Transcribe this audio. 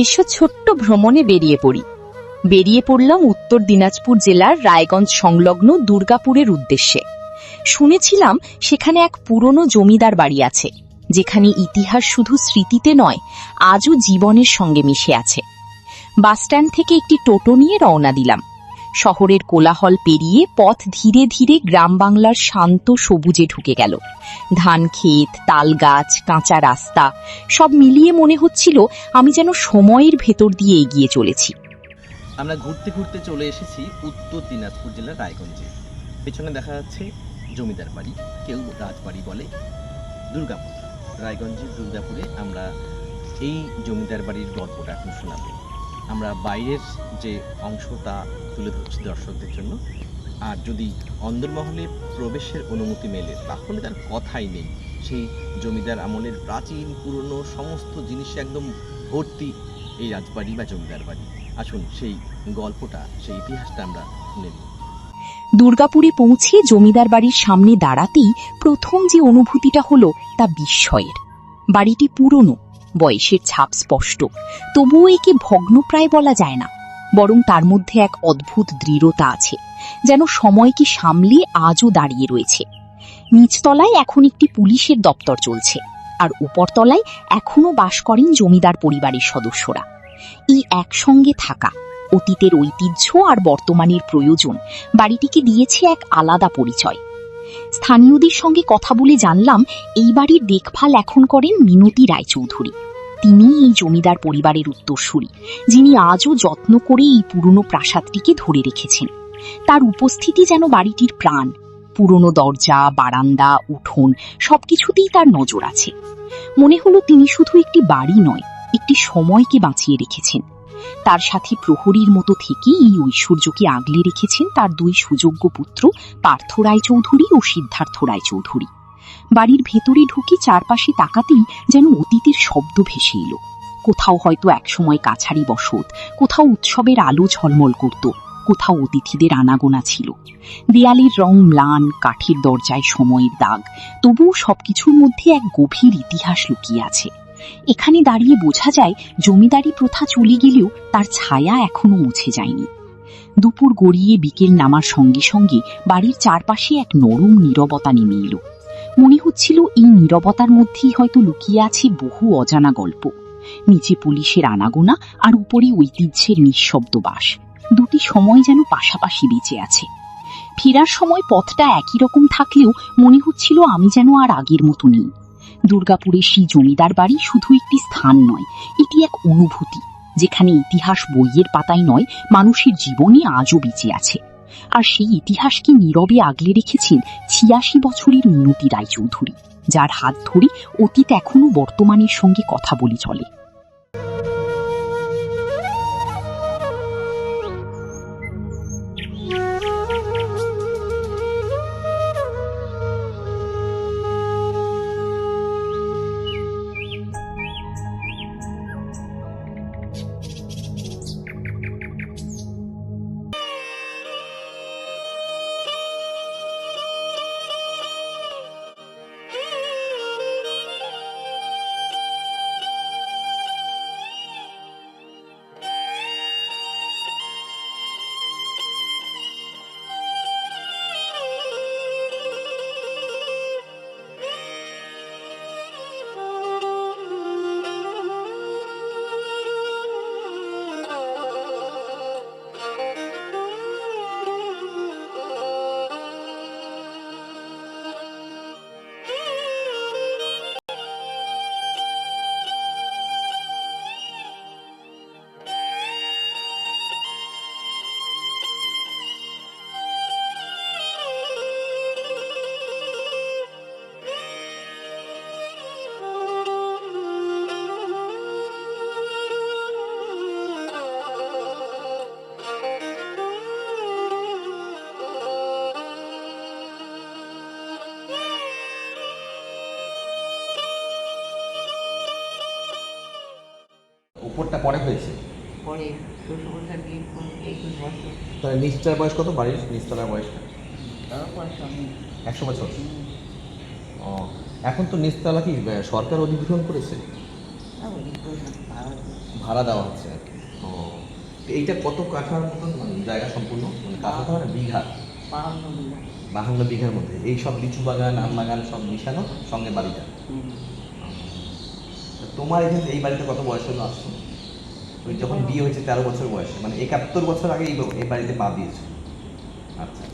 এসো ছোট্ট ভ্রমণে বেরিয়ে পড়লাম উত্তর দিনাজপুর জেলার রায়গঞ্জ সংলগ্ন দুর্গাপুরের উদ্দেশ্যে। শুনেছিলাম সেখানে এক পুরনো জমিদার বাড়ি আছে, যেখানে ইতিহাস শুধু স্মৃতিতে নয়, আজও জীবনের সঙ্গে মিশে আছে। বাসস্ট্যান্ড থেকে একটি টোটো নিয়ে রওনা দিলাম। শহরের কোলাহল পেরিয়ে পথ ধীরে ধীরে গ্রাম বাংলার শান্ত সবুজে ঢুকে গেল। ধান ক্ষেত, তাল গাছ, কাঁচা রাস্তা, সব মিলিয়ে মনে হচ্ছিল আমি যেন সময়ের ভেতর দিয়ে এগিয়ে চলেছি। আমরা ঘুরতে ঘুরতে চলে এসেছি উত্তর দিনাজপুর জেলার রায়গঞ্জে। পেছনে দেখা যাচ্ছে জমিদার বাড়ি, কেউ রাজবাড়ি বলে। দুর্গাপুর, রায়গঞ্জের দুর্গাপুরে আমরা এই জমিদার বাড়ির গল্পটা এখন শোনাবো। আমরা বাইরের যে অংশটা তুলে ধরছি দর্শকদের জন্য, আর যদি অন্দরমহলে প্রবেশের অনুমতি মেলে তাহলে তার কথাই নেই। সেই জমিদার আমলের প্রাচীন পুরনো সমস্ত জিনিসে একদম ভর্তি এই রাজবাড়ি বা জমিদার বাড়ি। আসুন সেই গল্পটা, সেই ইতিহাসটা আমরা শুনে নিই। দুর্গাপুরে পৌঁছে জমিদার বাড়ির সামনে দাঁড়াতেই প্রথম যে অনুভূতিটা হলো তা বিস্ময়ের। বাড়িটি পুরনো, বয়সের ছাপ স্পষ্ট, তবুও একে ভগ্নপ্রায় বলা যায় না, বরং তার মধ্যে এক অদ্ভুত দৃঢ়তা আছে, যেন সময়কে সামলে আজও দাঁড়িয়ে রয়েছে। নিচতলায় এখন একটি পুলিশের দপ্তর চলছে, আর উপরতলায় এখনো বাস করেন জমিদার পরিবারের সদস্যরা। এই একসঙ্গে থাকা, অতীতের ঐতিহ্য আর বর্তমানের প্রয়োজন বাড়িটিকে দিয়েছে এক আলাদা পরিচয়। স্থানীয়দের সঙ্গে কথা বলে জানলাম এই বাড়ির দেখভাল এখন করেন মিনতি রায়চৌধুরী। তিনি এই জমিদার পরিবারের উত্তরসূরি, যিনি আজও যত্ন করে এই পুরনো প্রাসাদটিকে ধরে রেখেছেন। তার উপস্থিতি যেন বাড়িটির প্রাণ। পুরনো দরজা, বারান্দা, উঠোন সবকিছুতেই তার নজর আছে। মনে হলো তিনি শুধু একটি বাড়ি নয়, একটি সময়কে বাঁচিয়ে রেখেছেন। তার সাথে প্রহরীর মতো থেকে এই ঐশ্বর্যকে আগলে রেখেছেন তার দুই সুযোগ্য পুত্র পার্থ রায়চৌধুরী ও সিদ্ধার্থ রায়চৌধুরী। বাড়ির ভেতরে ঢুকে চারপাশে তাকাতেই যেন অতীতের শব্দ ভেসে এলো। কোথাও হয়তো একসময় কাছারি বসত, কোথাও উৎসবের আলো ঝলমল করত, কোথাও অতিথিদের আনাগোনা ছিল। দেয়ালের রং ম্লান, কাঠের দরজায় সময়ের দাগ, তবুও সবকিছুর মধ্যে এক গভীর ইতিহাস লুকিয়ে আছে। এখানে দাঁড়িয়ে বোঝা যায় জমিদারি প্রথা চলে গেলেও তার ছায়া এখনো মুছে যায়নি। দুপুর গড়িয়ে বিকেল নামার সঙ্গে সঙ্গে বাড়ির চারপাশে এক নরম নীরবতা নেমে এলো। মনে হচ্ছিল এই নীরবতার মধ্যেই হয়তো লুকিয়ে আছে বহু অজানা গল্প। নিচে পুলিশের আনাগোনা আর উপরে ঐতিহ্যের নিঃশব্দ বাস, দুটি সময় যেন পাশাপাশি বেঁচে আছে। ফেরার সময় পথটা একই রকম থাকলেও মনে হচ্ছিল আমি যেন আর আগের মতো নেই। দুর্গাপুরের সেই জমিদার বাড়ি শুধু একটি স্থান নয়, এটি এক অনুভূতি, যেখানে ইতিহাস বইয়ের পাতায় নয়, মানুষের জীবনে আজও বেঁচে আছে। আর সেই ইতিহাসকে নীরবে আগলে রেখেছেন ৮৬ বছরের মিনতি রায়চৌধুরী, যার হাত ধরে অতীত এখনো বর্তমানের সঙ্গে কথা বলে চলে। উপরটা পরে হয়েছে, পরে 21 বছর। তাহলে নিচটার বয়স কত? বাড়ির নিচতলার বয়সটা 100 বছর। ও, এখন তো নিচতলা কি সরকার অধিগ্রহণ করেছে? ভাড়া দেওয়া হচ্ছে আর কি। ও, তো এইটা কত কাঠার মতন মানে জায়গা সম্পূর্ণ, মানে কাঠা তো মানে বিঘা? 52 বিঘার মধ্যে এই সব লিচু বাগান, আম বাগান সব মিশানো, সঙ্গে বাড়িটা। তা তোমার এখানে এই বাড়িতে কত বয়স হলো আসছো? ওই যখন বিয়ে হয়েছে 13 বছর বয়সে, মানে 71 বছর আগে এই বাড়িতে পা দিয়েছো। আচ্ছা।